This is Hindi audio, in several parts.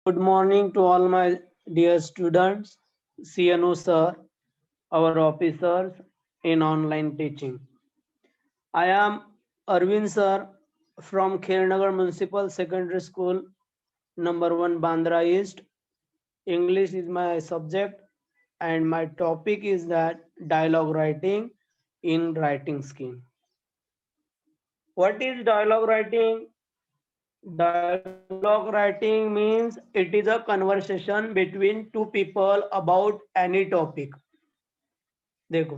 Good morning to all my dear students, CNO sir, our officers in online teaching. I am Arvind sir from Khernagar Municipal Secondary School, number 1 Bandra East. English is my subject and my topic is that dialogue writing in writing scheme. What is dialogue writing? Dialogue writing means it is a conversation between two people about any topic. देखो,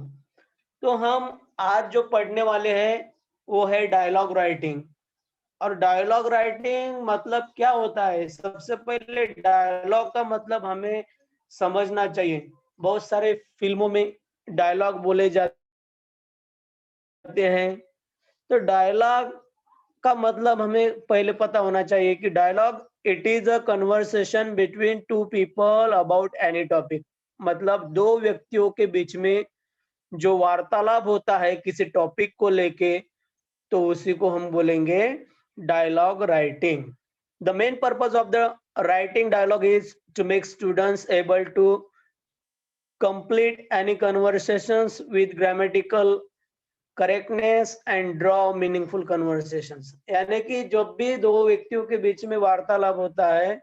तो हम आज जो पढ़ने वाले हैं वो है डायलॉग राइटिंग। और डायलॉग राइटिंग मतलब क्या होता है? सबसे पहले डायलॉग का मतलब हमें समझना चाहिए। बहुत सारे फिल्मों में डायलॉग बोले जाते हैं, तो डायलॉग का मतलब हमें पहले पता होना चाहिए कि dialogue it is a conversation between two people about any topic. मतलब दो व्यक्तियों के बीच में जो वार्तालाप होता है किसी टॉपिक को लेके, तो उसी को हम बोलेंगे dialogue writing. The main purpose of the writing dialogue is to make students able to complete any conversations with grammatical correctness and draw meaningful conversations. यानी कि जब भी दो व्यक्तियों के बीच में वार्तालाप होता है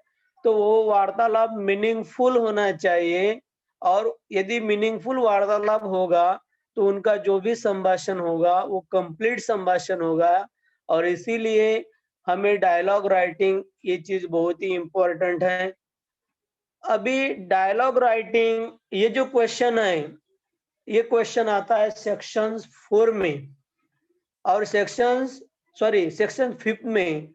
तो वो वार्तालाप मीनिंगफुल होना चाहिए, और यदि मीनिंगफुल वार्तालाप होगा तो उनका जो भी संभाषण होगा वो कंप्लीट संभाषण होगा। और इसीलिए हमें डायलॉग राइटिंग ये चीज बहुत ही इंपॉर्टेंट है। अभी डायलॉग राइटिंग ये जो क्वेश्चन है, ये क्वेश्चन आता है सेक्शन 4 में और सेक्शन 5 में,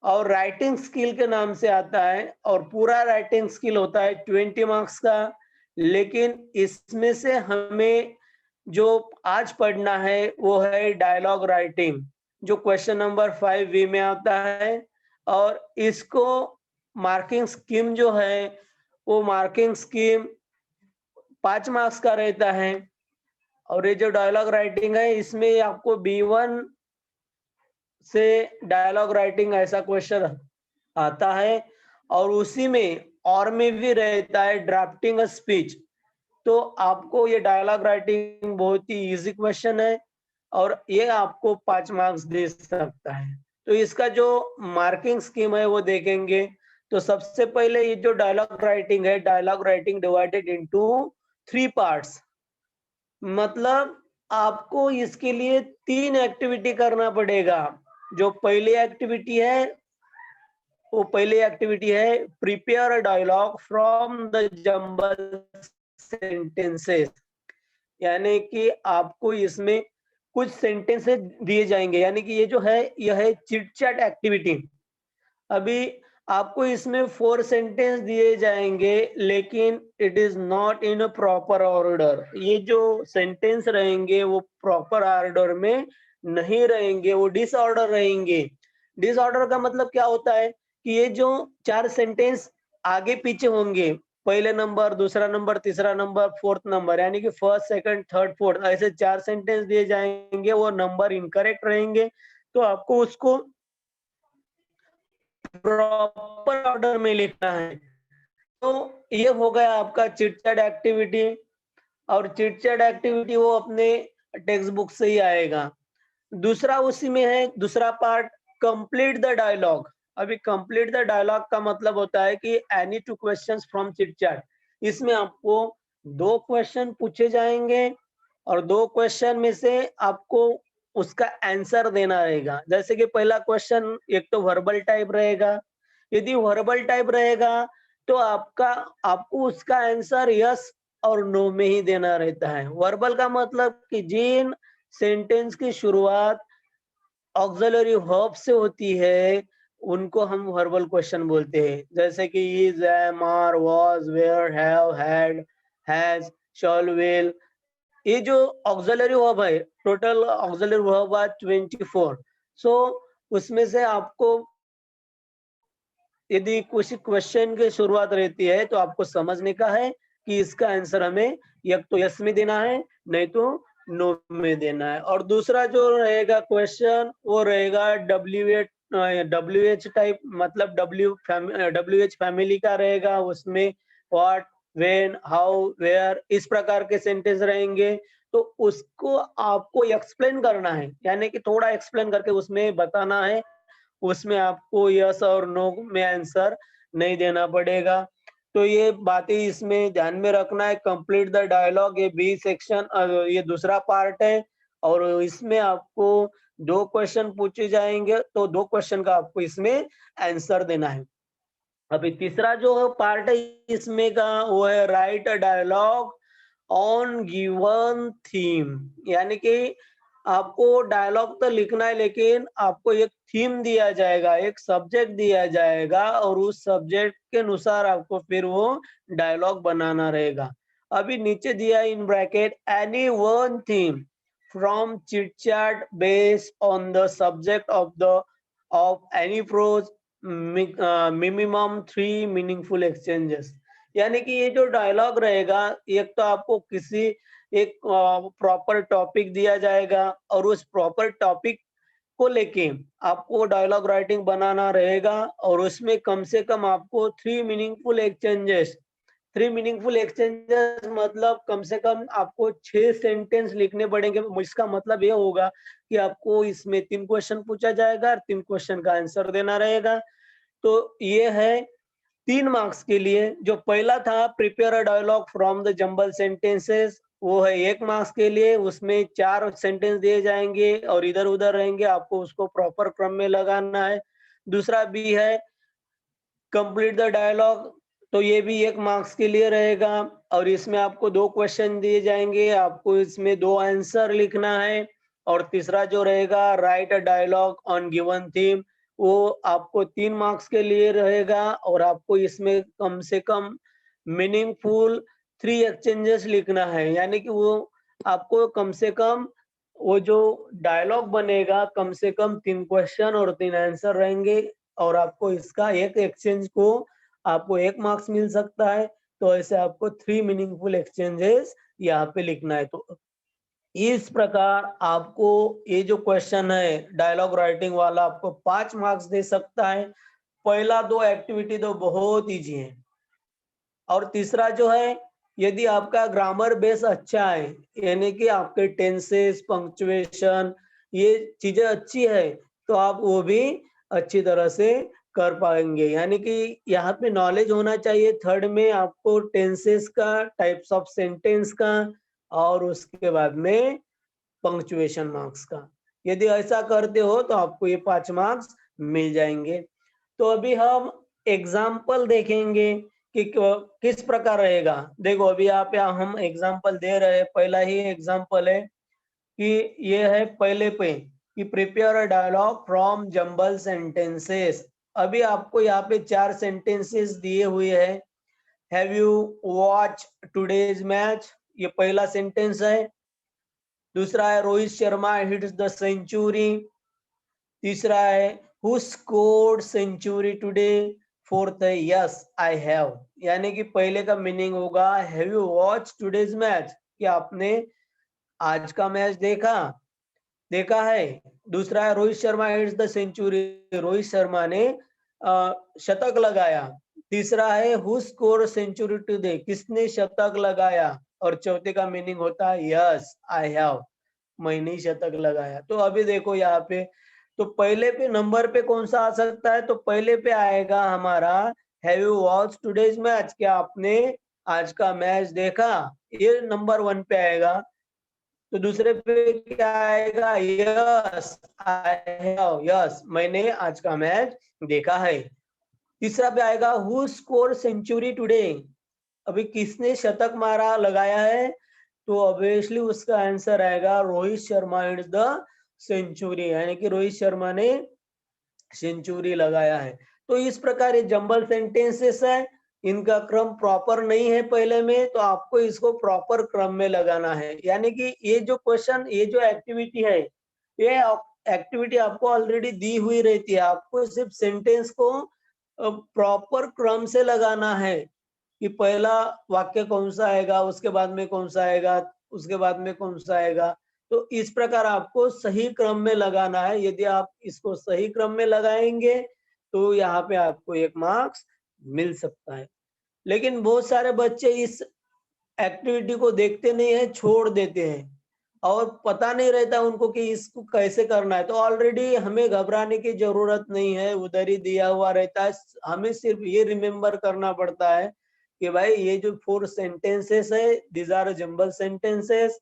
और राइटिंग स्किल के नाम से आता है। और पूरा राइटिंग स्किल होता है 20 मार्क्स का। लेकिन इसमें से हमें जो आज पढ़ना है वो है डायलॉग राइटिंग, जो क्वेश्चन नंबर 5B में आता है। और इसको मार्किंग स्कीम जो है वो मार्किंग स्कीम 5 मार्क्स का रहता है। और ये जो डायलॉग राइटिंग है इसमें आपको B1 से डायलॉग राइटिंग ऐसा क्वेश्चन आता है, और उसी में और में भी रहता है ड्राफ्टिंग अ स्पीच। तो आपको ये डायलॉग राइटिंग बहुत ही इजी क्वेश्चन है और ये आपको 5 मार्क्स दे सकता है। तो इसका जो मार्किंग स्कीम है वो देखेंगे। तो सबसे पहले ये जो डायलॉग राइटिंग है, dialogue writing divided into 3 parts. मतलब आपको इसके लिए 3 एक्टिविटी करना पड़ेगा। जो पहली एक्टिविटी है वो prepare a dialogue from the jumble sentences. यानी कि आपको इसमें कुछ सेंटेंसेस दिए जाएंगे, यानी कि ये जो है यह है चिट चैट एक्टिविटी। अभी आपको इसमें 4 सेंटेंस दिए जाएंगे, लेकिन it is not in a proper order. ये जो सेंटेंस रहेंगे वो प्रॉपर ऑर्डर में नहीं रहेंगे, वो डिसऑर्डर रहेंगे। डिसऑर्डर का मतलब क्या होता है कि ये जो 4 सेंटेंस आगे पीछे होंगे, पहले नंबर, दूसरा नंबर, तीसरा नंबर, फोर्थ नंबर, यानी कि फर्स्ट, सेकंड, थर्ड, फोर्थ, ऐसे 4 सेंटेंस दिए जाएंगे, वो नंबर इनकरेक्ट रहेंगे। तो आपको उसको प्रॉपर ऑर्डर में लिखना है। तो ये हो गया आपका चिटचैट एक्टिविटी। और चिटचैट एक्टिविटी वो अपने टेक्स्ट बुक से ही आएगा। दूसरा उसी में है, दूसरा पार्ट कंप्लीट द डायलॉग। अभी कंप्लीट द डायलॉग का मतलब होता है कि एनी 2 क्वेश्चंस फ्रॉम चिटचैट। इसमें आपको 2 क्वेश्चन पूछे जाएंगे और 2 क्वेश्चन में से आपको उसका आंसर देना रहेगा। जैसे कि पहला क्वेश्चन एक तो वर्बल टाइप रहेगा। यदि वर्बल टाइप रहेगा तो आपको उसका आंसर यस और नो में ही देना रहता है। वर्बल का मतलब कि जिन सेंटेंस की शुरुआत ऑक्सिलरी वर्ब से होती है उनको हम वर्बल क्वेश्चन बोलते हैं। जैसे कि is, am, are, was, were, have, had, has, shall, will. ये जो ऑक्सिलरी वर्ब है, टोटल ऑक्सिलरी वर्ब है 24। सो उसमें से आपको यदि कुछ क्वेश्चन की शुरुआत रहती है तो आपको समझने का है कि इसका आंसर हमें या तो यस में देना है, नहीं तो नो में देना है। और दूसरा जो रहेगा क्वेश्चन वो रहेगा WH टाइप, मतलब WH फैमिली का रहेगा, उसमें व्हाट, व्हेन, हाउ, वेयर, इस प्रकार के सेंटेंस रहेंगे। तो उसको आपको एक्सप्लेन करना है, यानी कि थोड़ा एक्सप्लेन करके उसमें बताना है। उसमें आपको यस और नो में आंसर नहीं देना पड़ेगा। तो ये बातें इसमें ध्यान में रखना है। कंप्लीट द डायलॉग, ये बी सेक्शन, ये दूसरा पार्ट है, और इसमें आपको 2 क्वेश्चन पूछे जाएंगे, तो 2 क्वेश्चन का आपको इसमें आंसर देना है। अभी तीसरा जो पार्ट है इसमें का, वो है write a dialogue on given theme, यानी कि आपको डायलॉग तो लिखना है, लेकिन आपको एक थीम दिया जाएगा, एक सब्जेक्ट दिया जाएगा, और उस सब्जेक्ट के अनुसार आपको फिर वो डायलॉग बनाना रहेगा। अभी नीचे दिया in bracket, any one theme from chit chat based on the subject of any prose, minimum 3 meaningful exchanges. यानी कि ये जो डायलॉग रहेगा, एक तो आपको किसी एक प्रॉपर टॉपिक दिया जाएगा, और उस प्रॉपर टॉपिक को लेके आपको डायलॉग राइटिंग बनाना रहेगा, और उसमें कम से कम आपको 3 मीनिंगफुल एक्सचेंजेस मतलब कम से कम आपको 6 सेंटेंस लिखने पड़ेंगे। इसका मतलब ये होगा कि आपको इसमें 3 क्वेश्चन पूछा जाएगा और 3 क्वेश्चन का आंसर देना रहेगा। तो ये है 3 मार्क्स के लिए। जो पहला था prepare a dialogue from the jumble sentences, वो है 1 मार्क्स के लिए। उसमें 4 सेंटेंस दिए जाएंगे और इधर-उधर रहेंगे, आपको उसको प्रॉपर क्रम में लगाना है। दूसरा बी है कंप्लीट द डायलॉग, तो ये भी 1 मार्क्स के लिए रहेगा, और इसमें आपको 2 क्वेश्चन दिए जाएंगे, आपको इसमें 2 आंसर लिखना है। और तीसरा जो रहेगा write a dialogue on given theme, वो आपको 3 मार्क्स के लिए रहेगा, और आपको इसमें कम से कम मीनिंगफुल 3 एक्सचेंजेस लिखना है। यानी कि वो आपको कम से कम वो जो डायलॉग बनेगा, कम से कम 3 क्वेश्चन और 3 आंसर रहेंगे, और आपको इसका एक एक्सचेंज को आपको 1 मार्क्स मिल सकता है। तो ऐसे आपको 3 मीनिंगफुल एक्सचेंजेस यहाँ पे लिखना है। तो इस प्रकार आपको ये जो क्वेश्चन है डायलॉग राइटिंग वाला, आपको 5 मार्क्स दे सकता है। पहला 2 एक्टिविटी तो बहुत इजी है, और तीसरा जो है, यदि आपका ग्रामर बेस अच्छा है, यानी कि आपके टेंसेस, पंक्चुएशन, ये चीजें अच्छी है, तो आप वो भी अच्छी तरह से कर पाएंगे। यानी कि यहाँ पे नॉलेज होना चाहिए। थर्ड में आपको टेंसेस का, टाइप्स ऑफ सेंटेंस का, और उसके बाद में पंक्चुएशन मार्क्स का। यदि ऐसा करते हो तो आपको ये 5 मार्क्स मिल जाएंगे। तो अभी हम एग्जाम्पल देखेंगे कि किस प्रकार रहेगा। देखो अभी यहाँ पे हम एग्जाम्पल दे रहे हैं। पहला ही एग्जाम्पल है कि ये है पहले पे कि prepare a dialogue from jumble sentences. अभी आपको यहाँ पे 4 सेंटेंसेस दिए हुए हैं। Have you watch today's match, ये पहला सेंटेंस है। दूसरा है Rohit Sharma hits the century. तीसरा है who scored century today. Fourth है यस आई हैव, यानी कि पहले का मीनिंग होगा have you watch today's match, कि आपने आज का मैच देखा देखा है। दूसरा है Rohit Sharma hits the century, Rohit Sharma ने शतक लगाया। तीसरा है हु स्कोर सेंचुरी टुडे, किसने शतक लगाया। और चौथे का मीनिंग होता है यस आई हैव, मैंने ही शतक लगाया। तो अभी देखो यहाँ पे, तो पहले पे नंबर पे कौन सा आ सकता है, तो पहले पे आएगा हमारा have you watch today's match, क्या आपने आज का मैच देखा, ये नंबर 1 पे आएगा। तो दूसरे पे क्या आएगा, यस आई हैव, यस मैंने आज का मैच देखा है। तीसरा पे आएगा हु स्कोर सेंचुरी टुडे, अभी किसने शतक मारा लगाया है, तो ऑब्वियसली उसका आंसर आएगा Rohit Sharma hits the century, यानी कि रोहित शर्मा ने सेंचुरी लगाया है। तो इस प्रकार ये जंबल सेंटेंसेस है, इनका क्रम प्रॉपर नहीं है पहले में, तो आपको इसको प्रॉपर क्रम में लगाना है। यानी कि ये जो क्वेश्चन, ये जो एक्टिविटी है, ये एक्टिविटी आपको ऑलरेडी दी हुई रहती है। आपको सिर्फ सेंटेंस को प्रॉपर क्रम से लगाना है कि पहला वाक्य कौन सा आएगा, उसके बाद में कौन सा आएगा, उसके बाद में कौन सा आएगा। तो इस प्रकार आपको सही क्रम में लगाना है। यदि आप इसको सही क्रम में लगाएंगे तो यहाँ पे आपको 1 मार्क्स मिल सकता है। लेकिन बहुत सारे बच्चे इस एक्टिविटी को देखते नहीं है, छोड़ देते हैं और पता नहीं रहता उनको कि इसको कैसे करना है। तो ऑलरेडी हमें घबराने की जरूरत नहीं है, उधर ही दिया हुआ रहता है। हमें सिर्फ ये रिमेम्बर करना पड़ता है कि भाई ये जो 4 सेंटेंसेस है, these are jumble sentences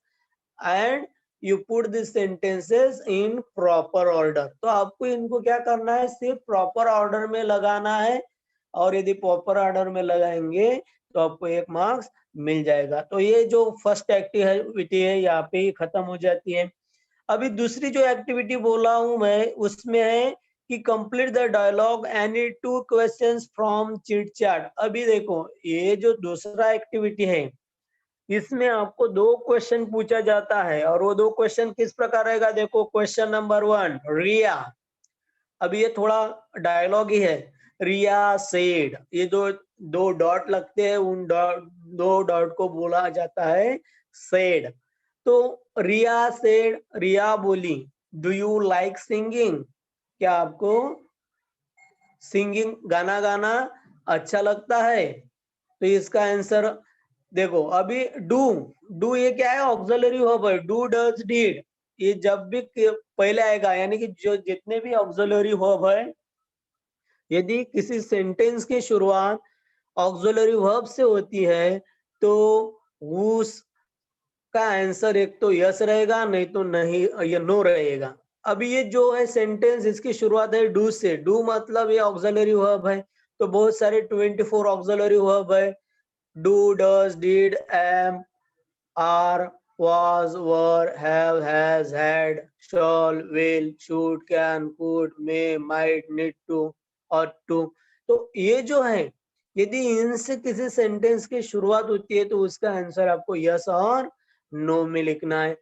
and you put this sentences in proper order. तो आपको इनको क्या करना है, सिर्फ प्रॉपर ऑर्डर में लगाना है और यदि प्रॉपर ऑर्डर में लगाएंगे तो आपको 1 मार्क्स मिल जाएगा। तो ये जो फर्स्ट एक्टिविटी है यहाँ पे ही खत्म हो जाती है। अभी दूसरी जो एक्टिविटी बोला हूं मैं उसमें है कि complete the dialogue any 2 questions from chit chat. अभी देखो ये जो दूसरा एक्टिविटी है इसमें आपको 2 क्वेश्चन पूछा जाता है और वो 2 क्वेश्चन किस प्रकार रहेगा, देखो क्वेश्चन नंबर 1 रिया। अब ये थोड़ा डायलॉग ही है। रिया सेड, ये जो 2 डॉट लगते हैं उन 2 डॉट को बोला जाता है सेड। तो रिया सेड, रिया बोली डू यू लाइक सिंगिंग, क्या आपको सिंगिंग गाना गाना अच्छा लगता है? तो इसका आंसर देखो अभी डू ये क्या है, ऑक्सिलरी वर्ब है। डू डज डिड ये जब भी पहले आएगा, यानी कि जो जितने भी ऑक्सिलरी वर्ब है, यदि किसी सेंटेंस की शुरुआत ऑक्सिलरी वर्ब से होती है तो उस का आंसर एक तो यस रहेगा, नहीं तो नहीं, ये नो रहेगा। अभी ये जो है सेंटेंस इसकी शुरुआत है डू से। डू मतलब ये ऑक्सिलरी वर्ब है, तो बहुत सारे 24 ऑक्सिलरी वर्ब है। Do, does, did, am, are, was, were, have, had, shall, will, should, can, could, may, might, need to ought to। तो ये जो है यदि इनसे किसी सेंटेंस की शुरुआत होती है तो उसका आंसर आपको यस और नो में लिखना है।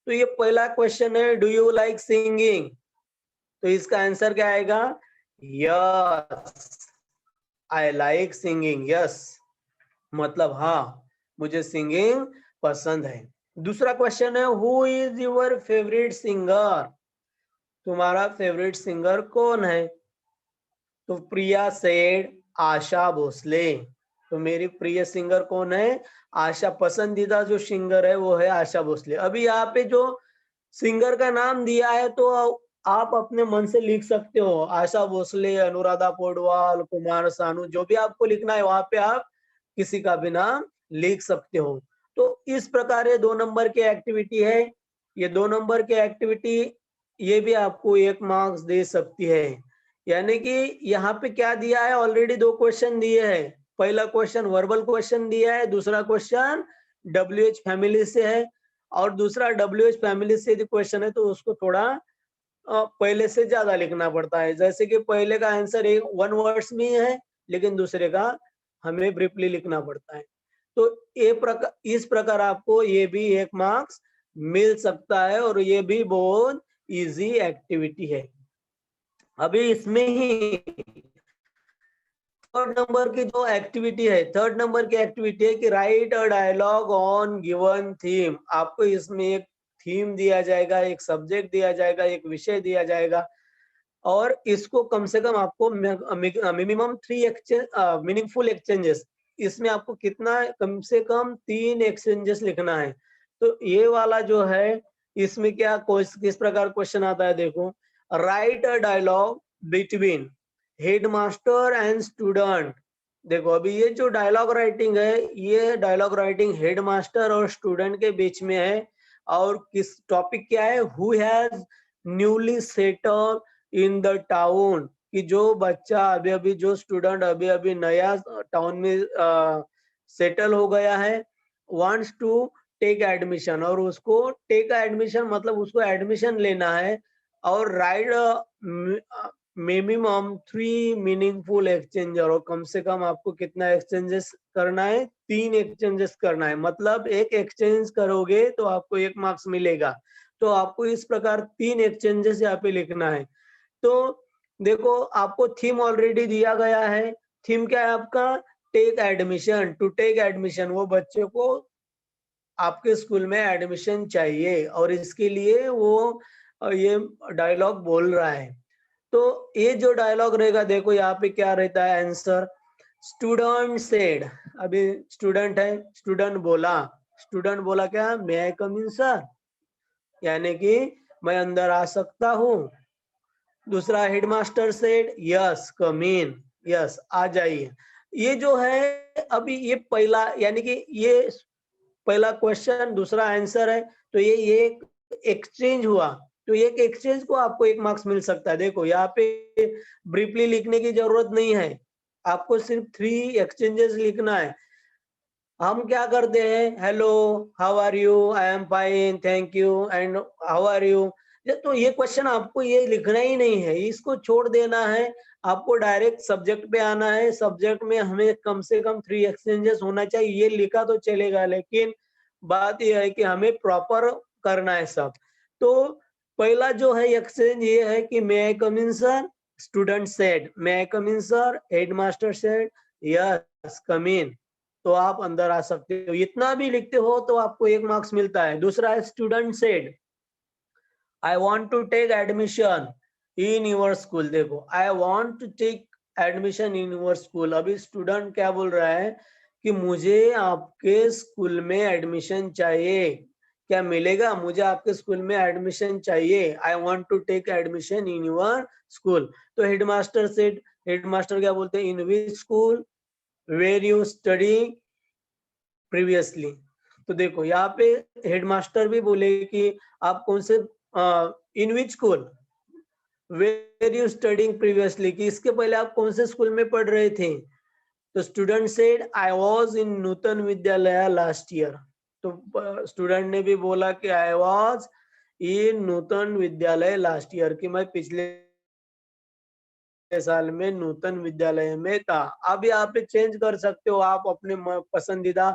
तो ये पहला क्वेश्चन है डू यू लाइक सिंगिंग, तो इसका आंसर क्या आएगा, yes I like singing. Yes मतलब हाँ मुझे सिंगिंग पसंद है। दूसरा क्वेश्चन है who is your favourite singer, तुम्हारा फेवरेट सिंगर कौन है? तो प्रिया सेड आशा भोसले, तो मेरी प्रिय सिंगर कौन है, आशा। पसंदीदा जो सिंगर है वो है आशा भोसले। अभी यहाँ पे जो सिंगर का नाम दिया है तो आप अपने मन से लिख सकते हो, आशा भोसले, अनुराधा पौडवाल, कुमार सानू, जो भी आपको लिखना है वहां पे आप किसी का भी नाम लिख सकते हो। तो इस प्रकार ये 2 नंबर की एक्टिविटी है। ये 2 नंबर की एक्टिविटी ये भी आपको 1 मार्क्स दे सकती है। यानी कि यहाँ पे क्या दिया है, ऑलरेडी 2 क्वेश्चन दिए हैं। पहला क्वेश्चन वर्बल क्वेश्चन दिया है, दूसरा क्वेश्चन WH फैमिली से है। और दूसरा WH फैमिली से यदि क्वेश्चन है तो उसको थोड़ा पहले से ज्यादा लिखना पड़ता है। जैसे कि पहले का आंसर 1 वर्ड्स में है, लेकिन दूसरे का हमें ब्रीफली लिखना पड़ता है। तो इस प्रकार आपको ये भी 1 मार्क्स मिल सकता है और ये भी बहुत इजी एक्टिविटी है। अभी इसमें ही थर्ड नंबर की जो एक्टिविटी है, थर्ड नंबर की एक्टिविटी है कि write a dialogue on given theme. आपको इसमें एक थीम दिया जाएगा, एक सब्जेक्ट दिया जाएगा, एक विषय दिया जाएगा और इसको कम से कम आपको मिनिमम 3 मीनिंगफुल एक्सचेंजेस, इसमें आपको कितना कम से कम 3 एक्सचेंजेस लिखना है। तो ये वाला जो है इसमें क्या किस प्रकार क्वेश्चन आता है, देखो write a dialogue between headmaster and student. देखो अभी ये जो डायलॉग राइटिंग है, ये डायलॉग राइटिंग हेडमास्टर और स्टूडेंट के बीच में है। और किस टॉपिक क्या है, who has newly settle in the town, कि जो बच्चा अभी अभी, जो स्टूडेंट अभी अभी नया टाउन में सेटल हो गया है, वांट्स टू टेक एडमिशन, और उसको टेक एडमिशन मतलब उसको एडमिशन लेना है। और राइट मिनिमम 3 मीनिंगफुल एक्सचेंज, और कम से कम आपको कितना एक्सचेंजेस करना है, 3 एक्सचेंजेस करना है। मतलब एक एक्सचेंज करोगे तो आपको 1 मार्क्स मिलेगा। तो आपको इस प्रकार 3 एक्सचेंजेस यहाँ पे लिखना है। तो देखो आपको थीम ऑलरेडी दिया गया है। थीम क्या है आपका, take admission. To take admission, वो बच्चे को आपके स्कूल में एडमिशन चाहिए और इसके लिए वो ये डायलॉग बोल रहा है। तो ये जो डायलॉग रहेगा, देखो यहाँ पे क्या रहता है आंसर, स्टूडेंट सेड। अभी स्टूडेंट है, स्टूडेंट बोला क्या, मे आई कम इन सर, यानी कि मैं अंदर आ सकता हूँ। दूसरा हेडमास्टर सेड यस कम इन, यस आ जाइए। ये जो है अभी ये पहला, यानी कि ये पहला क्वेश्चन दूसरा आंसर है, तो ये एक्सचेंज हुआ। तो एक एक्सचेंज को आपको 1 मार्क्स मिल सकता है। देखो यहाँ पे ब्रीफली लिखने की जरूरत नहीं है, आपको सिर्फ 3 एक्सचेंजेस लिखना है। हम क्या करते हैं, hello, how are you, I am fine, thank you and how are you. तो ये क्वेश्चन आपको ये लिखना ही नहीं है, इसको छोड़ देना है। आपको डायरेक्ट सब्जेक्ट पे आना है। सब्जेक्ट में हमें कम से कम 3 एक्सचेंजेस होना चाहिए। ये लिखा तो चलेगा, लेकिन बात यह है कि हमें प्रॉपर करना है सब। तो पहला जो है एक्सचेंज ये है कि may I come in sir, student said may I come in sir, headmaster said yes come in. तो आप अंदर आ सकते हो। इतना भी लिखते हो तो आपको 1 मार्क्स मिलता है। दूसरा है student said I want to take admission in your school. देखो I want to take admission in your school. अभी स्टूडेंट क्या बोल रहा है कि मुझे आपके स्कूल में एडमिशन चाहिए, क्या मिलेगा, मुझे आपके स्कूल में एडमिशन चाहिए, I want to take admission in your school. तो हेडमास्टर सेड, हेडमास्टर क्या बोलते हैं, in which school, where you study previously. तो देखो यहाँ पे हेडमास्टर भी बोले कि आप कौन से, in which school, where you studying previously, कि इसके पहले आप कौन से स्कूल में पढ़ रहे थे। तो student said I was in Nutan Vidyalaya last year. तो स्टूडेंट ने भी बोला कि आई was in Nutan Vidyalaya last year, कि मैं पिछले साल में नूतन विद्यालय में था। अब यहाँ पे चेंज कर सकते हो, आप अपने पसंदीदा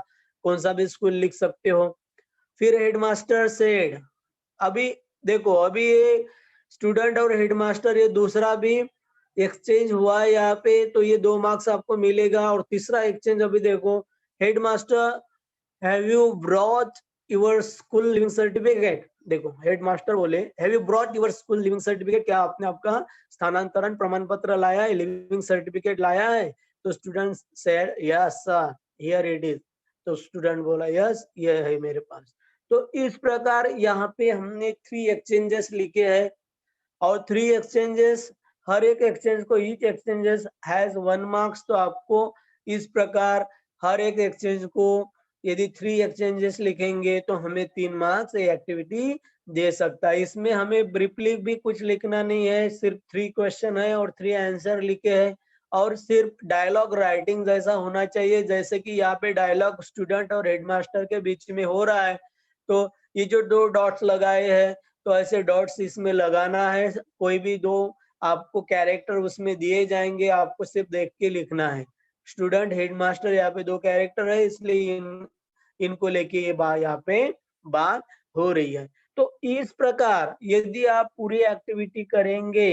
कौन सा भी स्कूल लिख सकते हो। फिर हेडमास्टर सेड, अभी देखो अभी ये स्टूडेंट और हेडमास्टर ये दूसरा भी एक्सचेंज हुआ है यहाँ पे, तो ये 2 मार्क्स आपको मिलेगा। और तीसरा एक्सचेंज अभी देखो, headmaster have you brought your school leaving certificate. देखो हेडमास्टर बोले have you brought your school leaving certificate, क्या आपने आपका स्थानांतरण प्रमाण पत्र लाया है, लिविंग सर्टिफिकेट लाया है। तो student said yes sir here it is. तो स्टूडेंट बोला यस ये है मेरे पास। तो इस प्रकार यहाँ पे हमने 3 एक्सचेंजेस लिखे हैं, और 3 एक्सचेंजेस, हर एक एक्सचेंज को ईच एक्सचेंजेस हैज 1 मार्क्स। तो आपको इस प्रकार हर एक एक्सचेंज को यदि 3 एक्सचेंजेस लिखेंगे तो हमें 3 मार्क्स ये एक्टिविटी दे सकता है। इसमें हमें ब्रीफली भी कुछ लिखना नहीं है, सिर्फ 3 क्वेश्चन है और 3 आंसर लिखे हैं। और सिर्फ डायलॉग राइटिंग जैसा होना चाहिए, जैसे कि यहाँ पे डायलॉग स्टूडेंट और हेडमास्टर के बीच में हो रहा है। तो ये जो 2 डॉट्स लगाए हैं, तो ऐसे डॉट्स इसमें लगाना है। कोई भी 2 आपको कैरेक्टर उसमें दिए जाएंगे, आपको सिर्फ देख के लिखना है। स्टूडेंट हेडमास्टर यहाँ पे 2 कैरेक्टर है, इसलिए इनको लेके ये बात यहाँ पे बात हो रही है। तो इस प्रकार यदि आप पूरी एक्टिविटी करेंगे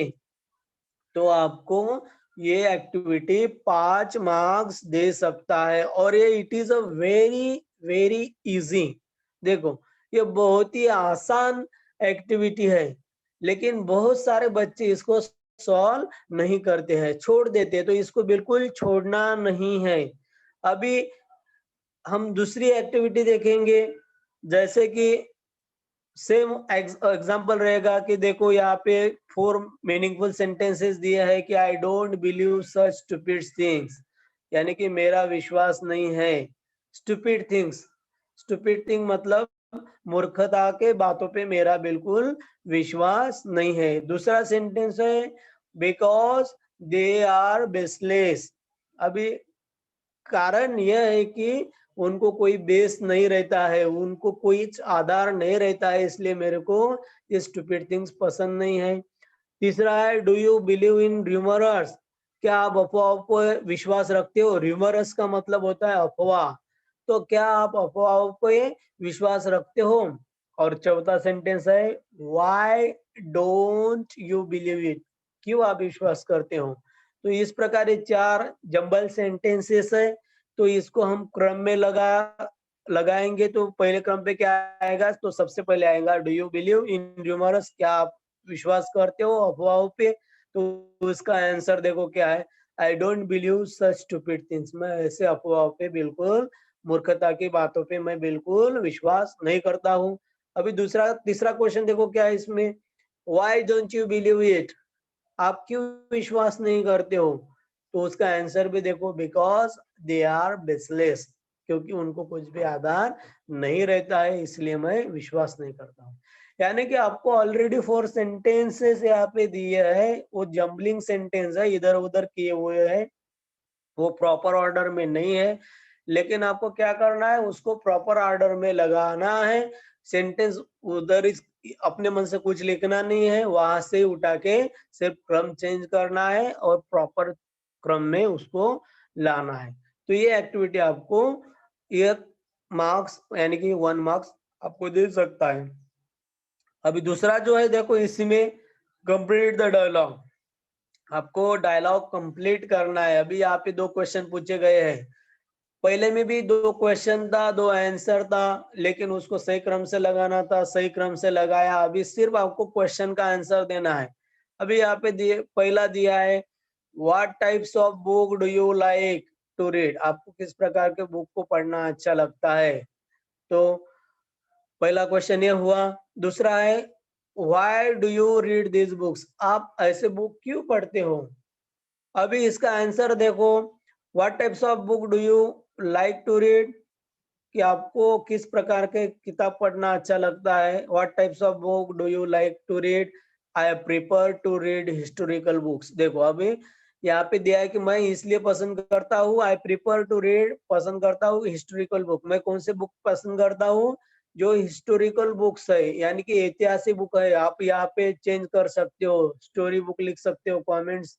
तो आपको ये एक्टिविटी 5 मार्क्स दे सकता है। और ये it is a very very easy. देखो ये बहुत ही आसान एक्टिविटी है, लेकिन बहुत सारे बच्चे इसको सॉल्व नहीं करते हैं, छोड़ देते हैं। तो इसको बिल्कुल छोड़ना नहीं है। अभी हम दूसरी एक्टिविटी देखेंगे, जैसे कि सेम एग्जांपल रहेगा कि देखो यहाँ पे 4 मीनिंगफुल सेंटेंसेस दिए है कि I don't believe such stupid things, यानी कि मेरा विश्वास नहीं है। स्टूपिड थिंग्स, स्टूपिड थिंग मतलब मूर्खता के बातों पे मेरा बिल्कुल विश्वास नहीं है। दूसरा सेंटेंस है बिकॉज दे आर बेसलेस। अभी कारण यह है कि उनको कोई बेस नहीं रहता है, उनको कोई आधार नहीं रहता है, इसलिए मेरे को ये स्टूपिड थिंग्स पसंद नहीं है। तीसरा है डू यू बिलीव इन र्यूमरस, क्या आप अफवाहों पर विश्वास रखते हो। र्यूमरस का मतलब होता है अफवाह, तो क्या आप अफवाहों पे विश्वास रखते हो। और चौथा सेंटेंस है why don't you believe it, क्यों आप विश्वास करते हो। तो इस प्रकार ये 4 जंबल सेंटेंसेस है, तो इसको हम क्रम में लगाएंगे तो पहले क्रम पे क्या आएगा, तो सबसे पहले आएगा डू यू बिलीव इन र्यूमरस, क्या आप विश्वास करते हो अफवाहों पे, तो उसका आंसर देखो क्या है, I don't believe such stupid things, मैं ऐसे अफवाहों पे बिल्कुल, मूर्खता की बातों पे मैं बिल्कुल विश्वास नहीं करता हूँ। अभी तीसरा क्वेश्चन देखो क्या है इसमें, why don't you believe it, आप क्यों विश्वास नहीं करते हो, तो उसका आंसर भी देखो, बिकॉज दे आर बेसलेस, क्योंकि उनको कुछ भी आधार नहीं रहता है, इसलिए मैं विश्वास नहीं करता हूँ। यानी कि आपको ऑलरेडी 4 सेंटेंसेस यहाँ पे दिए है, वो जम्बलिंग सेंटेंस है, इधर उधर किए हुए हैं, वो प्रॉपर ऑर्डर में नहीं है, लेकिन आपको क्या करना है, उसको प्रॉपर ऑर्डर में लगाना है। सेंटेंस उधर अपने मन से कुछ लिखना नहीं है, वहां से उठा के सिर्फ क्रम चेंज करना है और प्रॉपर क्रम में उसको लाना है। तो ये एक्टिविटी आपको एक मार्क्स यानी कि 1 मार्क्स आपको दे सकता है। अभी दूसरा जो है देखो, इसमें कंप्लीट द डायलॉग, आपको डायलॉग कंप्लीट करना है। अभी यहाँ पे 2 क्वेश्चन पूछे गए हैं, पहले में भी 2 क्वेश्चन था, 2 आंसर था, लेकिन उसको सही क्रम से लगाना था, सही क्रम से लगाया। अभी सिर्फ आपको क्वेश्चन का आंसर देना है। अभी यहाँ पे पहला दिया है, what types of book do you like to read, आपको किस प्रकार के बुक को पढ़ना अच्छा लगता है, तो पहला क्वेश्चन ये हुआ। दूसरा है, why do you read this books, आप ऐसे बुक क्यों पढ़ते हो। अभी इसका आंसर देखो, what types of book do you like to read, कि आपको किस प्रकार के किताब पढ़ना अच्छा लगता है। What types of book do you like to read, I prefer to read historical books. देखो अभी यहाँ पे दिया है कि मैं इसलिए पसंद करता हूँ, आई प्रिफर टू रीड, पसंद करता हूँ हिस्टोरिकल बुक। मैं कौन से बुक पसंद करता हूँ, जो हिस्टोरिकल बुक्स है, यानी कि ऐतिहासिक बुक है। आप यहाँ पे चेंज कर सकते हो, स्टोरी बुक लिख सकते हो, कॉमेंट्स,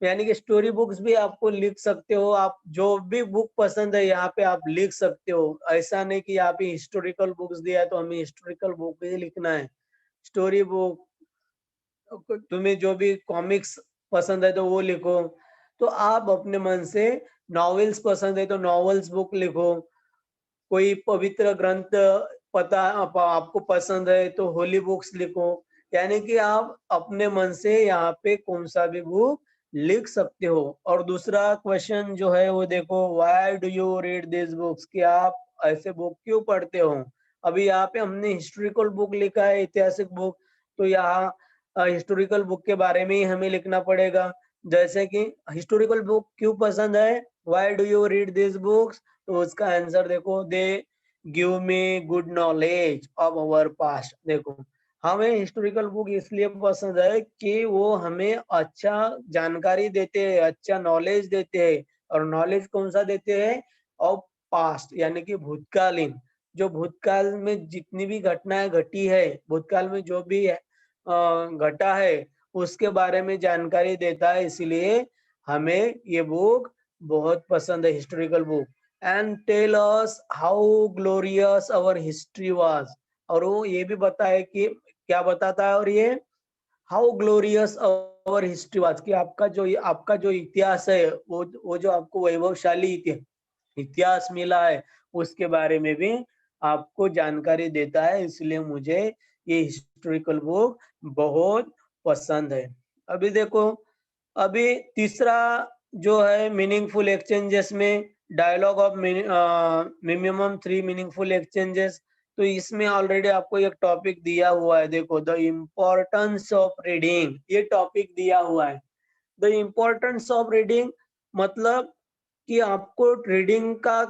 यानी कि स्टोरी बुक्स भी आपको लिख सकते हो। आप जो भी बुक पसंद है यहाँ पे आप लिख सकते हो। ऐसा नहीं कि यहाँ पे हिस्टोरिकल बुक्स दिया है तो हमें हिस्टोरिकल बुक ही लिखना है। स्टोरी बुक, तुम्हें जो भी कॉमिक्स पसंद है तो वो लिखो। तो आप अपने मन से, नॉवेल्स पसंद है तो नॉवेल्स बुक लिखो, कोई पवित्र ग्रंथ आपको पसंद है तो होली बुक्स लिखो। यानी कि आप अपने मन से यहाँ पे कौन सा भी बुक लिख सकते हो। और दूसरा क्वेश्चन जो है वो देखो, why do you read this books, कि आप ऐसे बुक क्यों पढ़ते हो। अभी यहाँ पे हमने हिस्टोरिकल बुक लिखा है, ऐतिहासिक बुक, तो यहाँ हिस्टोरिकल बुक के बारे में ही हमें लिखना पड़ेगा। जैसे कि हिस्टोरिकल बुक क्यों पसंद है, why do you read this books, तो उसका आंसर देखो, they give me good knowledge of our past. देखो हमें हिस्टोरिकल बुक इसलिए पसंद है कि वो हमें अच्छा जानकारी देते हैं, अच्छा नॉलेज देते हैं। और नॉलेज कौन सा देते हैं, ऑफ पास्ट, यानी कि भूतकालीन, जो भूतकाल में जितनी भी घटनाएं घटी है, भूतकाल में जो भी घटा है, उसके बारे में जानकारी देता है। इसलिए हमें ये बुक बहुत पसंद है, historical book. And tell us how glorious our history was, और वो ये भी बताए कि क्या बताता है, और ये how glorious our history was, कि आपका जो इतिहास है, वो जो आपको वैभवशाली इतिहास मिला है, उसके बारे में भी आपको जानकारी देता है। इसलिए मुझे ये हिस्टोरिकल बुक बहुत पसंद है। अभी देखो, अभी तीसरा जो है मीनिंगफुल एक्सचेंजेस में, dialogue of minimum 3 meaningful exchanges, तो इसमें ऑलरेडी आपको एक टॉपिक दिया हुआ है। देखो, द इम्पोर्टेंस ऑफ रीडिंग, ये टॉपिक दिया हुआ है। द इम्पोर्टेंस ऑफ रीडिंग मतलब कि आपको रीडिंग का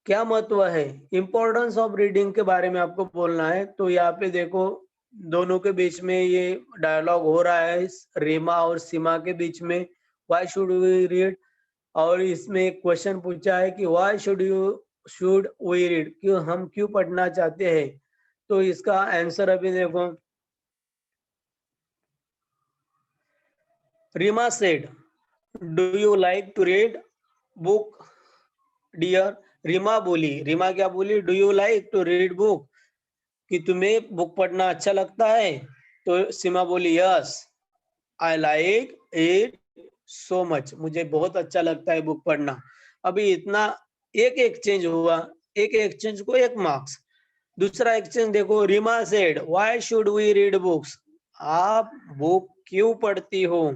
क्या महत्व है, इम्पोर्टेंस ऑफ रीडिंग के बारे में आपको बोलना है। तो यहाँ पे देखो, दोनों के बीच में ये डायलॉग हो रहा है, रीमा और सीमा के बीच में, व्हाई शुड वी रीड। और इसमें एक क्वेश्चन पूछा है कि व्हाई शुड वी रीड, क्यों हम क्यों पढ़ना चाहते हैं। तो इसका आंसर अभी देखो, Reema said, do you like to read book dear. Reema क्या बोली, do you like to read book, कि तुम्हें बुक पढ़ना अच्छा लगता है। तो सीमा बोली, yes I like it so much, मुझे बहुत अच्छा लगता है बुक पढ़ना। अभी इतना एक एक्सचेंज हुआ, एक एक्सचेंज को 1 मार्क्स। दूसरा एक्सचेंज देखो, Reema said why should we read books, आप बुक क्यों पढ़ती हो?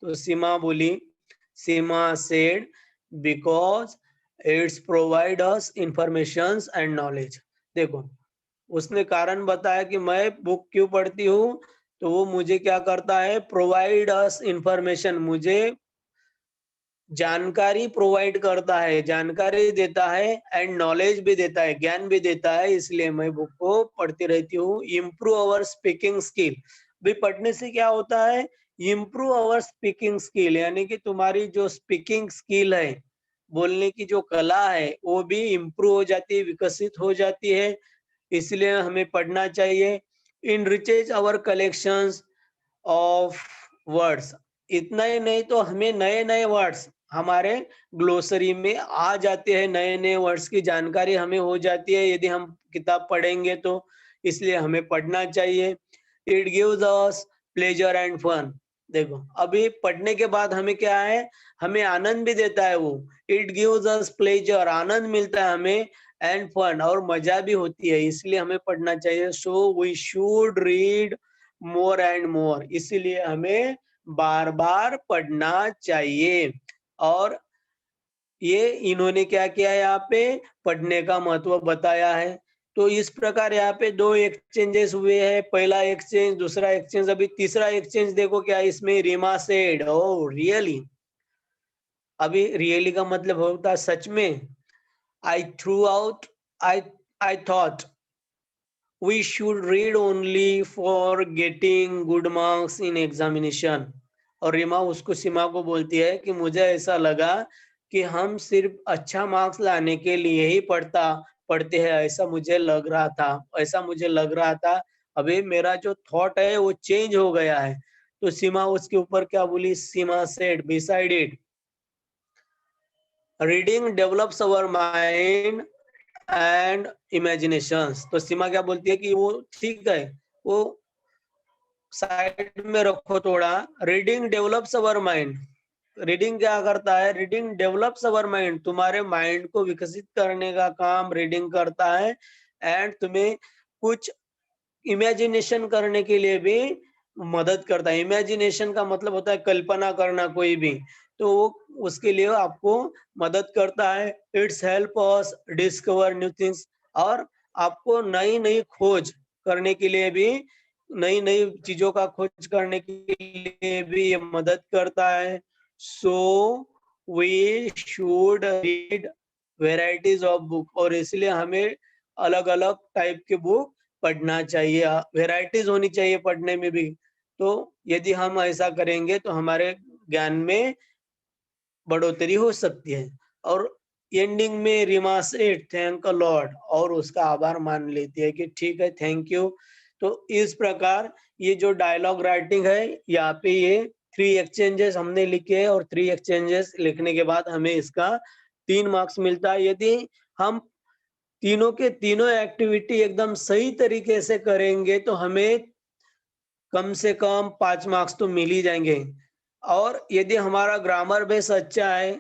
तो सीमा बोली, Seema said because it's provide us information and knowledge. देखो, उसने कारण बताया कि मैं बुक क्यों पढ़ती हूँ, तो वो मुझे क्या करता है, प्रोवाइड अस इंफॉर्मेशन, मुझे जानकारी प्रोवाइड करता है, जानकारी देता है, एंड नॉलेज भी देता है, ज्ञान भी देता है, इसलिए मैं बुक को पढ़ती रहती हूँ। इम्प्रूव अवर स्पीकिंग स्किल, भी पढ़ने से क्या होता है, इम्प्रूव अवर स्पीकिंग स्किल, यानी कि तुम्हारी जो स्पीकिंग स्किल है, बोलने की जो कला है, वो भी इम्प्रूव हो जाती है, विकसित हो जाती है, इसलिए हमें पढ़ना चाहिए। इनरिचेज अवर कलेक्शंस ऑफ वर्ड्स, इतना ही नहीं तो हमें नए नए वर्ड्स हमारे ग्लोसरी में आ जाते हैं, नए नए वर्ड्स की जानकारी हमें हो जाती है यदि हम किताब पढ़ेंगे तो, इसलिए हमें पढ़ना चाहिए। It gives us pleasure and fun, देखो अभी पढ़ने के बाद हमें क्या है, हमें आनंद भी देता है वो, इट गिव्स अस प्लेजर, आनंद मिलता है हमें, एंड फन, और मजा भी होती है, इसलिए हमें पढ़ना चाहिए। So we should read more and more, इसीलिए हमें बार बार पढ़ना चाहिए। और ये इन्होंने क्या किया है, यहाँ पे पढ़ने का महत्व बताया है। तो इस प्रकार यहाँ पे 2 एक्सचेंजेस हुए हैं, पहला एक्सचेंज, दूसरा एक्सचेंज, अभी तीसरा एक्सचेंज देखो क्या है इसमें, रीमा सेड ओ रियली, अभी रियली का मतलब होता है सच में। I throughout, I I thought we should read only for getting good marks in examination। और रीमा उसको सीमा को बोलती है कि मुझे ऐसा लगा कि हम सिर्फ अच्छा मार्क्स लाने के लिए ही पढ़ते हैं, ऐसा मुझे लग रहा था, ऐसा मुझे लग रहा था, अभी मेरा जो थॉट है वो चेंज हो गया है। तो सीमा उसके ऊपर क्या बोली, Seema said beside it reading develops our mind and imaginations. तो सीमा क्या बोलती है कि वो ठीक है, वो साइड में रखो थोड़ा, reading develops our mind, reading क्या करता है, रीडिंग डेवलप्स अवर माइंड, तुम्हारे माइंड को विकसित करने का काम रीडिंग करता है, एंड तुम्हें कुछ इमेजिनेशन करने के लिए भी मदद करता है। इमेजिनेशन का मतलब होता है कल्पना करना कोई भी, तो वो उसके लिए आपको मदद करता है। It's help us discover new things, और आपको नई नई खोज करने के लिए भी, नई नई चीजों का खोज करने के लिए भी ये मदद करता है। So we should read varieties of book, और इसलिए हमें अलग अलग टाइप के बुक पढ़ना चाहिए, वेराइटीज होनी चाहिए पढ़ने में भी। तो यदि हम ऐसा करेंगे तो हमारे ज्ञान में बढ़ोतरी हो सकती है। और एंडिंग में रीमा से थैंक अ लॉर्ड, और उसका आभार मान लेती है कि ठीक है, थैंक यू। तो इस प्रकार ये जो डायलॉग राइटिंग है, यहाँ पे ये 3 एक्सचेंजेस हमने लिखे हैं, और 3 एक्सचेंजेस लिखने के बाद हमें इसका 3 मार्क्स मिलता है। यदि हम तीनों के तीनों एक्टिविटी एकदम सही तरीके से करेंगे तो हमें कम से कम 5 मार्क्स तो मिल ही जाएंगे। और यदि हमारा ग्रामर बेस अच्छा है,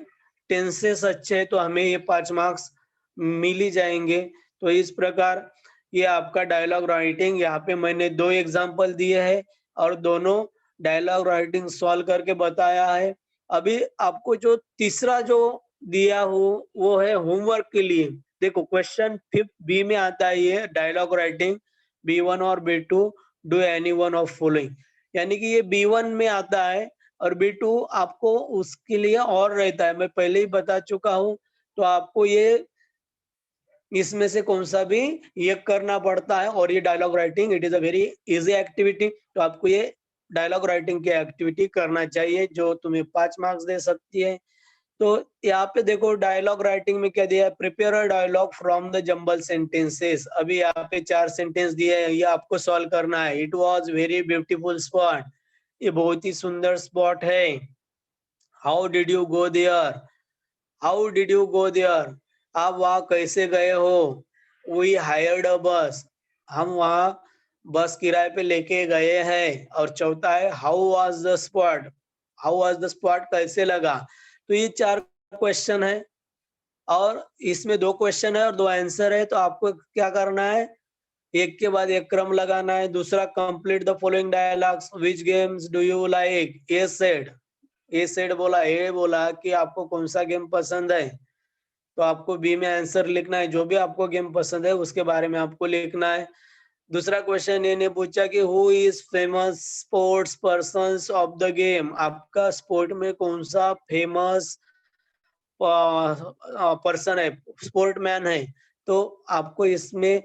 टेंसेस अच्छे है, तो हमें ये 5 मार्क्स मिल ही जाएंगे। तो इस प्रकार ये आपका डायलॉग राइटिंग, यहाँ पे मैंने 2 एग्जांपल दिए हैं, और दोनों डायलॉग राइटिंग सॉल्व करके बताया है। अभी आपको जो तीसरा जो दिया हो वो है होमवर्क के लिए। देखो क्वेश्चन 5th बी में आता है ये डायलॉग राइटिंग, B1 और B2 do any one of following, यानी कि ये B1 में आता है, और B2 आपको उसके लिए और रहता है, मैं पहले ही बता चुका हूँ। तो आपको ये इसमें से कौन सा भी ये करना पड़ता है, और ये dialogue writing it is a very easy activity. तो आपको ये डायलॉग राइटिंग की एक्टिविटी करना चाहिए, जो तुम्हें 5 मार्क्स दे सकती है। तो यहाँ पे देखो डायलॉग राइटिंग में क्या दिया है, prepare a dialogue from the jumble sentences. अभी यहाँ पे 4 सेंटेंस दिए हैं, ये आपको सॉल्व करना है। It was very beautiful spot, ये बहुत ही सुंदर स्पॉट है। How did you go there, how did you go there, आप वहां कैसे गए हो। वी हायर्ड अ बस, हम वहां बस किराए पे लेके गए हैं। और चौथा है how was the spot, how was the spot कैसे लगा। तो ये 4 क्वेश्चन है, और इसमें 2 क्वेश्चन है और 2 आंसर है, तो आपको क्या करना है, एक के बाद एक क्रम लगाना है। दूसरा, complete the following dialogues, which games do you like, A said बोला, ए बोला कि आपको कौन सा गेम पसंद है, तो आपको बी में आंसर लिखना है, जो भी आपको गेम पसंद है उसके बारे में आपको लिखना है। दूसरा क्वेश्चन ये ने पूछा कि who is famous sports person of the game, आपका स्पोर्ट में कौन सा फेमस पर्सन है, स्पोर्टमैन है, तो आपको इसमें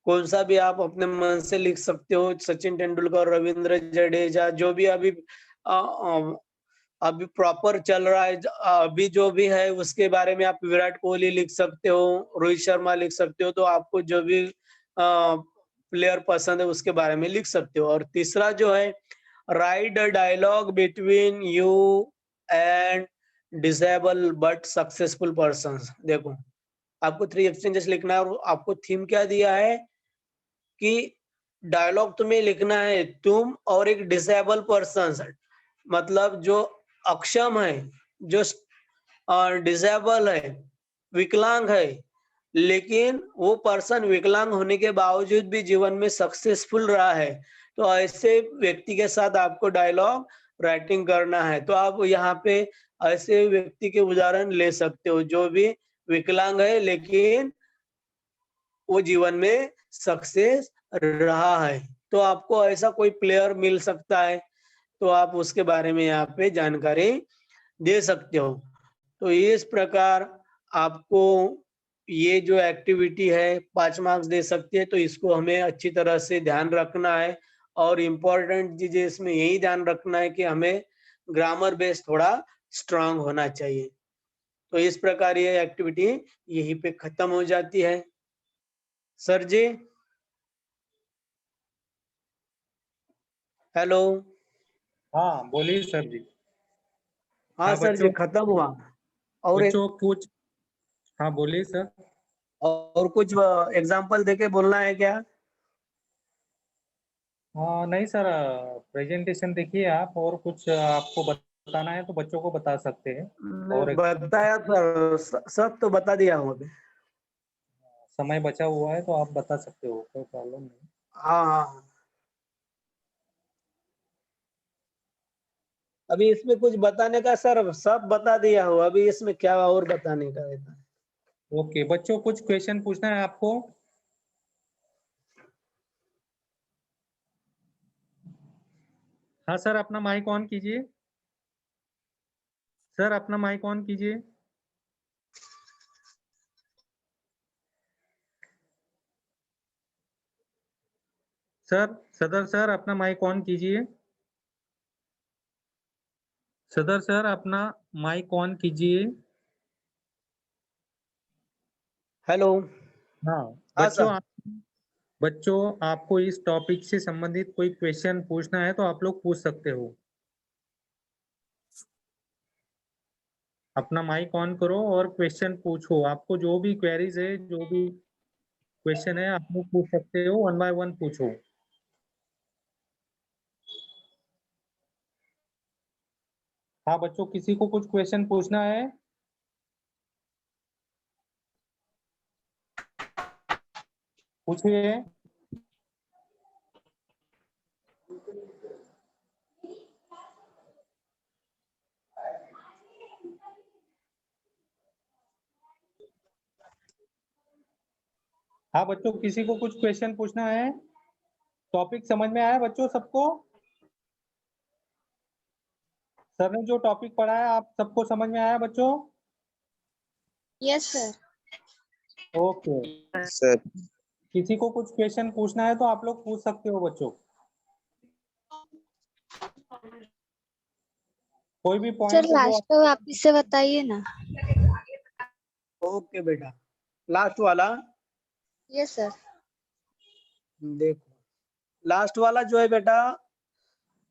कौन सा भी आप अपने मन से लिख सकते हो। सचिन तेंदुलकर, रविंद्र जडेजा, जो भी अभी प्रॉपर चल रहा है, अभी जो भी है उसके बारे में आप विराट कोहली लिख सकते हो, रोहित शर्मा लिख सकते हो, तो आपको जो भी प्लेयर पसंद है उसके बारे में लिख सकते हो। और तीसरा जो है, write a dialogue between you and disable but successful person. देखो, आपको 3 एक्सचेंजेस लिखना है और आपको थीम क्या दिया है कि डायलॉग तुम्हें लिखना है, तुम और एक डिसेबल पर्सन, मतलब जो अक्षम है, जो डिसेबल है, विकलांग है, लेकिन वो पर्सन विकलांग होने के बावजूद भी जीवन में सक्सेसफुल रहा है, तो ऐसे व्यक्ति के साथ आपको डायलॉग राइटिंग करना है। तो आप यहाँ पे ऐसे व्यक्ति के उदाहरण ले सकते हो जो भी विकलांग है लेकिन वो जीवन में सक्सेस रहा है, तो आपको ऐसा कोई प्लेयर मिल सकता है, तो आप उसके बारे में यहाँ पे जानकारी दे सकते हो। तो इस प्रकार आपको ये जो एक्टिविटी है 5 मार्क्स दे सकती है, तो इसको हमें अच्छी तरह से ध्यान रखना है। और इम्पोर्टेंट चीजें इसमें यही ध्यान रखना है कि हमें ग्रामर बेस थोड़ा स्ट्रांग होना चाहिए। तो इस प्रकार ये एक्टिविटी यहीं पे खत्म हो जाती है। सर जी, हेलो। हाँ बोलिए सर जी। हाँ हाँ सर जी, बच्चों, खत्म हुआ। और बच्चों कुछ, हाँ बोलिए सर। और कुछ एग्जाम्पल देके बोलना है क्या? हाँ नहीं सर, प्रेजेंटेशन देखिए आप, और कुछ आपको बताना है तो बच्चों को बता सकते हैं। नहीं, और बताया सर, सब तो बता दिया हूँ अभी। समय बचा हुआ है तो आप बता सकते हो, कोई प्रॉब्लम नहीं। हाँ हाँ, अभी इसमें कुछ बताने का सर सब बता दिया हो, अभी इसमें क्या और बताने का रहता है? ओके बच्चों, कुछ क्वेश्चन पूछना है आपको। हाँ सर, अपना माइक ऑन कीजिए। सर अपना माइक ऑन कीजिए। सर, सदर सर अपना माइक ऑन कीजिए। सदर सर अपना माइक ऑन कीजिए। हेलो। हाँ हाँ बच्चों, सर। बच्चों आपको इस टॉपिक से संबंधित कोई क्वेश्चन पूछना है तो आप लोग पूछ सकते हो। अपना माइक ऑन करो और क्वेश्चन पूछो। आपको जो भी क्वेरीज है, जो भी क्वेश्चन है, आप लोग पूछ सकते हो, 1 बाय 1 पूछो। हाँ बच्चों, किसी को कुछ क्वेश्चन पूछना है? पूछिए। हाँ बच्चों, किसी को कुछ क्वेश्चन पूछना है? टॉपिक समझ में आया बच्चों सबको? सर ने जो टॉपिक पढ़ाया आप सबको समझ में आया बच्चों? Yes sir. ओके। सर किसी को कुछ क्वेश्चन पूछना है तो आप लोग पूछ सकते हो बच्चों। कोई भी सर पॉइंट जो लास्ट में वापिस से बताइए ना। ओके बेटा, लास्ट वाला यस सर। देखो, लास्ट वाला जो है बेटा,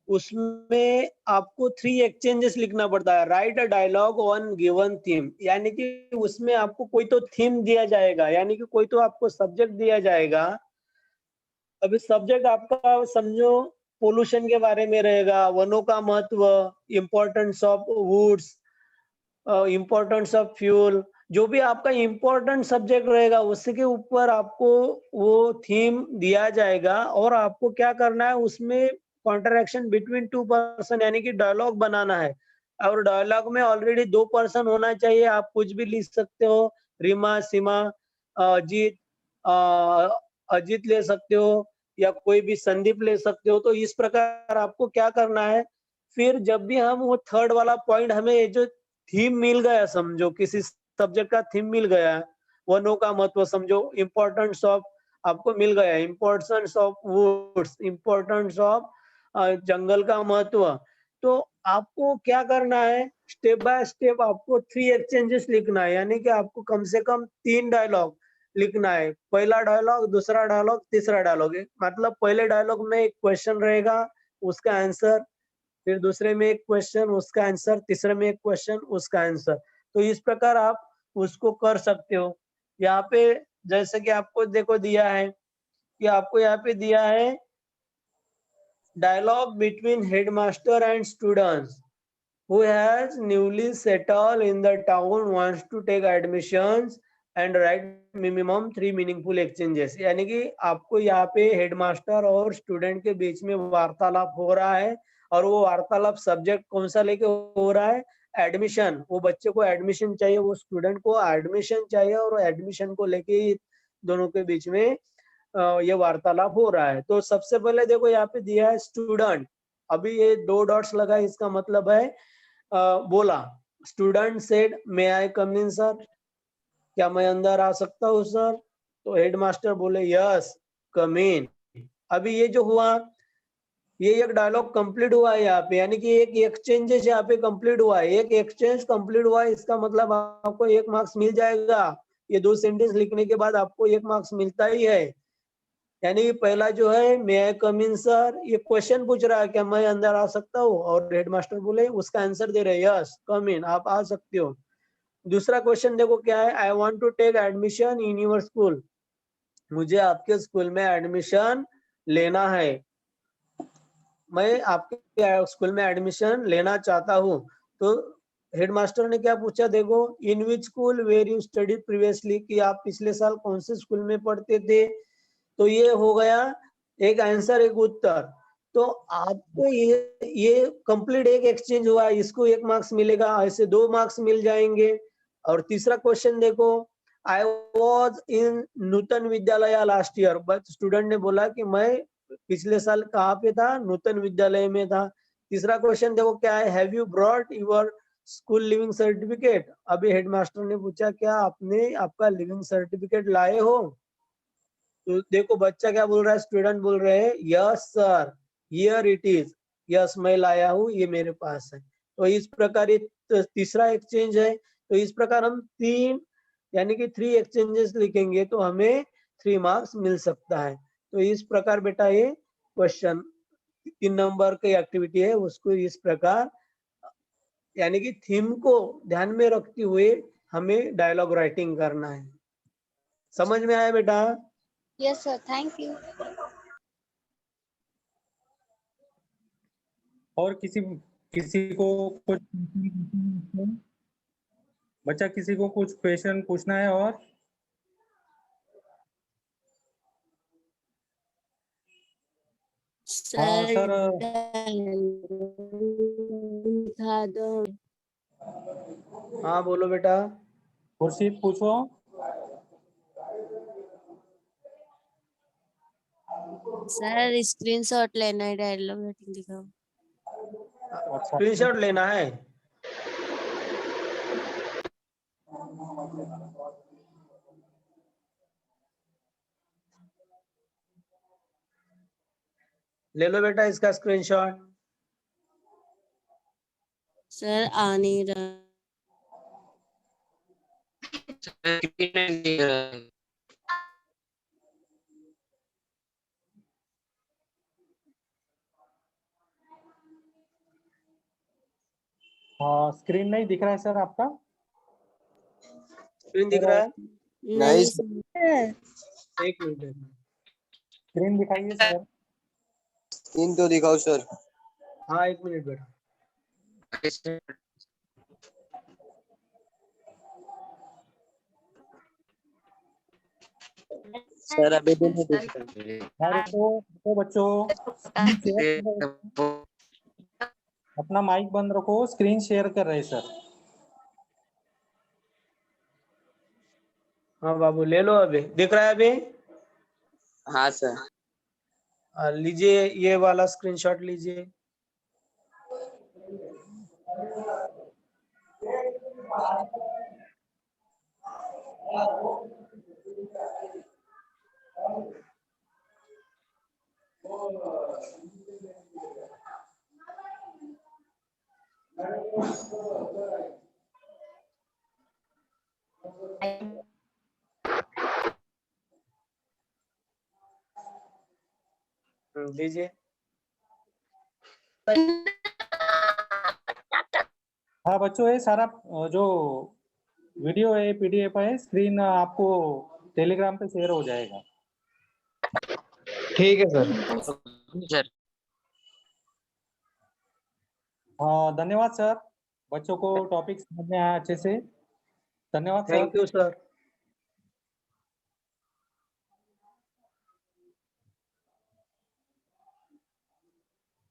उसमें आपको 3 एक्सचेंजेस लिखना पड़ता है। Write a dialogue on given theme, यानी कि उसमें आपको कोई तो थीम दिया जाएगा, यानी कि कोई तो आपको सब्जेक्ट दिया जाएगा। अभी सब्जेक्ट आपका समझो पोल्यूशन के बारे में रहेगा, वनों का महत्व, importance of woods, importance of fuel, जो भी आपका इम्पोर्टेंट सब्जेक्ट रहेगा उसके ऊपर आपको वो थीम दिया जाएगा और आपको क्या करना है उसमें कॉन्ट्रैक्शन बिटवीन टू पर्सन यानी कि डायलॉग बनाना है और डायलॉग में ऑलरेडी 2 पर्सन होना चाहिए। आप कुछ भी लिख सकते हो, रीमा, सीमा, अजीत, अजीत ले सकते हो या कोई भी संदीप ले सकते हो। तो इस प्रकार आपको क्या करना है, फिर जब भी हम वो थर्ड वाला पॉइंट हमें ये जो थीम मिल गया, समझो किसी सब्जेक्ट का थीम मिल गया है, वनों का महत्व समझो, इम्पोर्टेंस ऑफ आपको मिल गया, importance of woods, importance of जंगल का महत्व। तो आपको क्या करना है, स्टेप बाय स्टेप आपको 3 एक्सचेंजेस लिखना है, यानी कि आपको कम से कम 3 डायलॉग लिखना है। पहला डायलॉग, दूसरा डायलॉग, तीसरा डायलॉग। मतलब पहले डायलॉग में एक क्वेश्चन रहेगा, उसका आंसर, फिर दूसरे में एक क्वेश्चन उसका आंसर, तीसरे में एक क्वेश्चन उसका आंसर। तो इस प्रकार आप उसको कर सकते हो। यहाँ पे जैसे कि आपको देखो दिया है कि आपको यहाँ पे दिया है dialogue between headmaster and students who has newly settled in the town wants to take admissions and write minimum 3 meaningful exchanges। यानी कि आपको यहाँ पे हेडमास्टर और स्टूडेंट के बीच में वार्तालाप हो रहा है और वो वार्तालाप सब्जेक्ट कौन सा लेके हो रहा है, एडमिशन। वो बच्चे को एडमिशन चाहिए, वो स्टूडेंट को एडमिशन चाहिए और एडमिशन को लेके दोनों के बीच में ये वार्तालाप हो रहा है। तो सबसे पहले देखो यहाँ पे दिया है स्टूडेंट, अभी ये 2 डॉट्स लगा है, इसका मतलब है बोला। Student said may I come in sir, क्या मैं अंदर आ सकता हूँ सर? तो हेडमास्टर बोले यस कम इन। अभी ये जो हुआ, ये एक डायलॉग कंप्लीट हुआ है यहाँ पे, यानी कि एक एक्सचेंजेस यहाँ पे कंप्लीट हुआ है। एक एक्सचेंज कंप्लीट हुआ है, इसका मतलब आपको 1 मार्क्स मिल जाएगा। ये 2 सेंटेंस लिखने के बाद आपको 1 मार्क्स मिलता ही है। यानी कि पहला जो है मे आई कम इन सर, ये क्वेश्चन पूछ रहा है क्या मैं अंदर आ सकता हूँ, और हेडमास्टर बोले उसका आंसर दे रहे यस कम इन, आप आ सकते हो। दूसरा क्वेश्चन देखो क्या है, I want to take admission in your school, मुझे आपके स्कूल में एडमिशन लेना है, मैं आपके स्कूल में एडमिशन लेना चाहता हूँ। तो हेडमास्टर ने क्या पूछा, देखो in which school where you study previously, कि आप पिछले साल कौन से स्कूल में पढ़ते थे। तो ये हो गया एक आंसर एक उत्तर। तो आपको ये कंप्लीट एक एक्सचेंज हुआ, इसको 1 मार्क्स मिलेगा, ऐसे 2 मार्क्स मिल जाएंगे। और तीसरा क्वेश्चन देखो, I was in Nutan Vidyalaya last year, but student ने बोला कि मैं पिछले साल कहाँ पे था, नूतन विद्यालय में था। तीसरा क्वेश्चन देखो क्या है, have you brought your school leaving certificate, अभी हेडमास्टर ने पूछा क्या आपने आपका लिविंग सर्टिफिकेट लाए हो। तो देखो बच्चा क्या बोल रहा है, स्टूडेंट बोल रहे हैं yes sir here it is, yes मैं लाया हूँ, ये मेरे पास है। तो इस प्रकार ये तीसरा एक्सचेंज है। तो इस प्रकार हम 3 यानी कि 3 एक्सचेंजेस लिखेंगे तो हमें 3 मार्क्स मिल सकता है। तो इस प्रकार बेटा ये क्वेश्चन 3 नंबर की एक्टिविटी है, उसको इस प्रकार यानी कि थीम को ध्यान में रखते हुए हमें डायलॉग राइटिंग करना है। समझ में आया बेटा? Yes, sir. Thank you. और किसी किसी को कुछ बच्चा किसी को कुछ क्वेश्चन पूछना है? और हाँ सर, दिखा दो। हाँ बोलो बेटा। खुर्शीद पूछो। सर स्क्रीनशॉट लेना है, डायलॉग राइटिंग दिखाओ। अच्छा, स्क्रीनशॉट लेना है। ले लो बेटा इसका स्क्रीनशॉट। सर आ नहीं रहा। हाँ स्क्रीन नहीं दिख रहा है सर आपका? स्क्रीन दिख रहा है? नहीं सर। एक मिनट। स्क्रीन दिखाइए सर। स्क्रीन तो दिखाओ सर। हाँ एक मिनट बेटा। सर अभी भी नहीं दिख रहा। हाँ रुको बच्चों, स्क्रीन शेयर कर रहे हैं। अपना माइक बंद रखो, स्क्रीन शेयर कर रहे हैं सर। हाँ बाबू ले लो, अभी दिख रहा है अभी? हाँ सर। लीजिए ये वाला स्क्रीनशॉट लीजिए। लीजिए। हाँ बच्चों, ये सारा जो वीडियो है, पीडीएफ है, स्क्रीन आपको टेलीग्राम पे शेयर हो जाएगा। ठीक है सर। सर हाँ धन्यवाद सर, बच्चों को टॉपिक समझ में आया अच्छे से। धन्यवाद सर। Thank you sir.